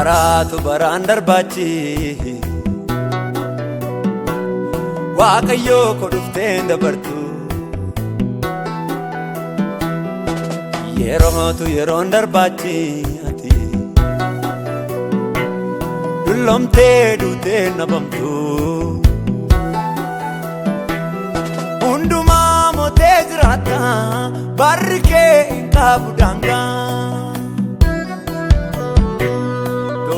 Baratu barandar bachi Waaqayyo ko dhufteen dabartu Yerootu yeroon darbachi ati Dullomtee duutee nabamtu Hundumaa mootee jiraata barri kee hin qabu daangaa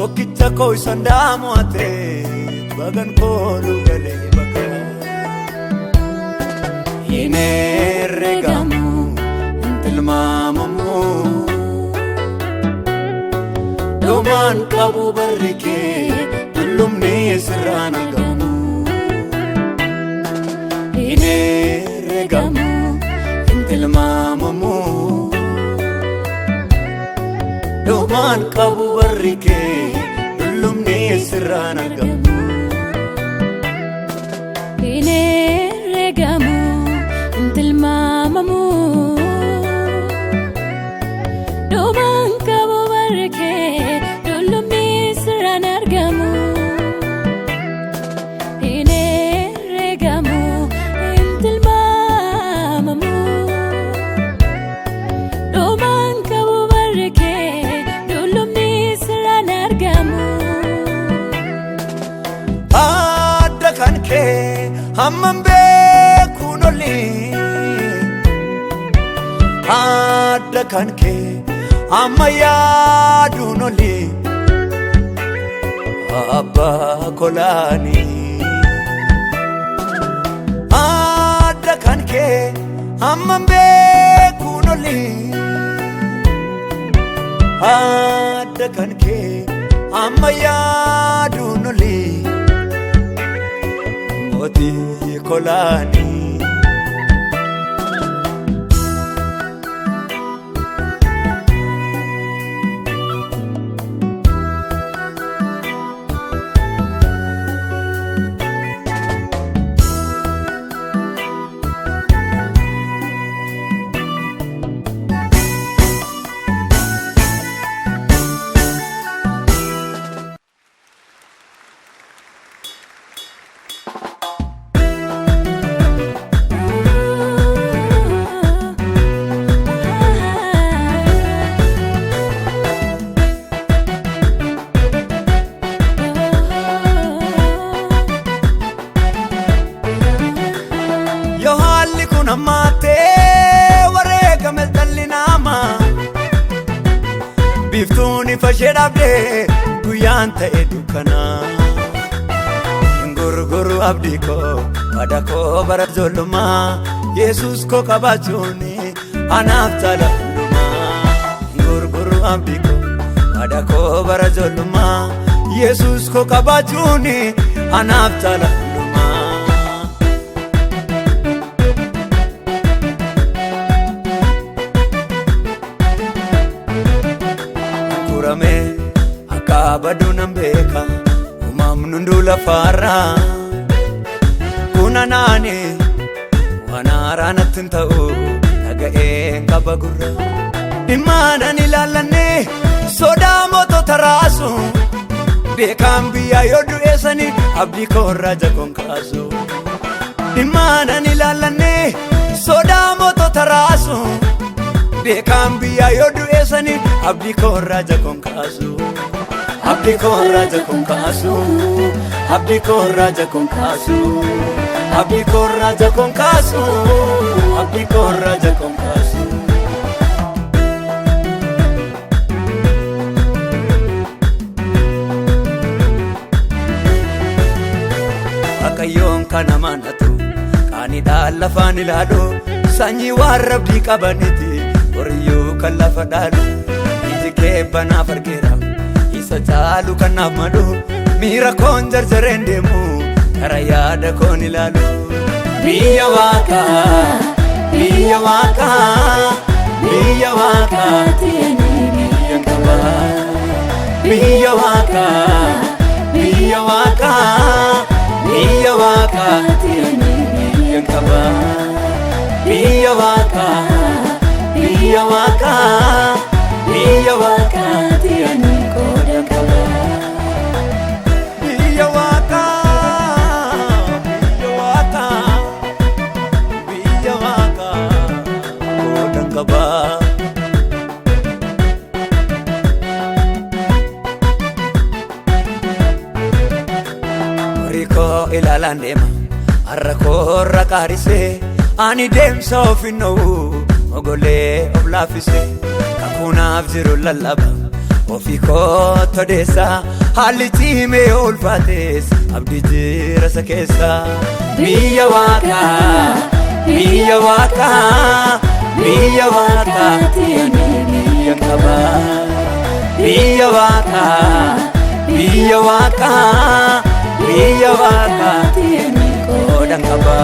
Tokkicha koo isan daamo'ate bagan kooluu galee bakka hin herregamu hin tilmaamamu dhumaan qabu barri kee dullumni sirraan argamu hin herregamu hin tilmaamamu dhumaan qabu barri kee dullumni sirraan argamu hin herregamu hin tilmaamamu dhumaan qabu barri kee dullumni sirraan argamu hin herregamu hin tilmaamamu dhumaan qabu barri kee dullumni sirraan argamu Adda kan kee hamman beekuun oli Adda kan kee amma yaaduun oli Abbaa kolaani Adda kan kee hamman beekuun oli Adda kan kee amma yaaduun oli Mootii kolaani Namate wareegame dhalli namaa Biiftuun ifa ishee dhabdee guyyaan ta'e dukkanaa Hin gurguru abdii koo haadha koo bara ijoollummaa Yesuus koo qabaachuun anaaf taala hundumaa Hin gurguru abdii koo haadha koo bara ijoollummaa Yesuus koo qabaachuun anaaf taala Akka baduu nan beeka uumamni hunduu lafarraa Kuna naani waan haaraa natti hin ta'u dhaga'een qaba gurra Dhimmaadhaan ilaallanne sodaa mootota raasu Beekaan biyyaa yoo du'eessani abdii koo irraa jagoon kaasu Dhimmaadhaan ilaallanne sodaa mootota raasu Beekaan biyyaa yoo du'eessani abdii koo irraa jagoon kaasu Abdii koo irraa jagoon kaasu Abdii koo irraa jagoon kaasu Abdii koo irraa jagoon kaasu Abdii koo irraa jagoon kaasu Waaqayyoon kan amanatu qaaniidhaan lafaan ilaalu sanyii waan rabbii qabaniti horiyyuu kan lafa dhaalu iji kee banaaf argeera isa caalu kan naaf malu miira koon jarjareen deemu kara yaada koon ilaalu Biyya Waaqaa biyya Waaqaa biyya Waaqaa tiini biyya qaba Biyya Waaqaa biyya Waaqaa biyya Waaqaa tiini biyya qaba Biyya Waaqaa biyya Waaqaa biyya Waaqaa tiini qooda qaba ilaalaan deema har'a koorra qaarisee ani deemsa ofinnoo ogolee of laaffisee kakuunaaf jiru lallaba ofii kootti odeessa haalli ciimee ulfaates abdii jira isa keessa biyya waaqaa biyya waaqaa biyya waaqaa biyya qaba biyya waaqaa biyya waaqaa biyya waaqaa qoodan qaba.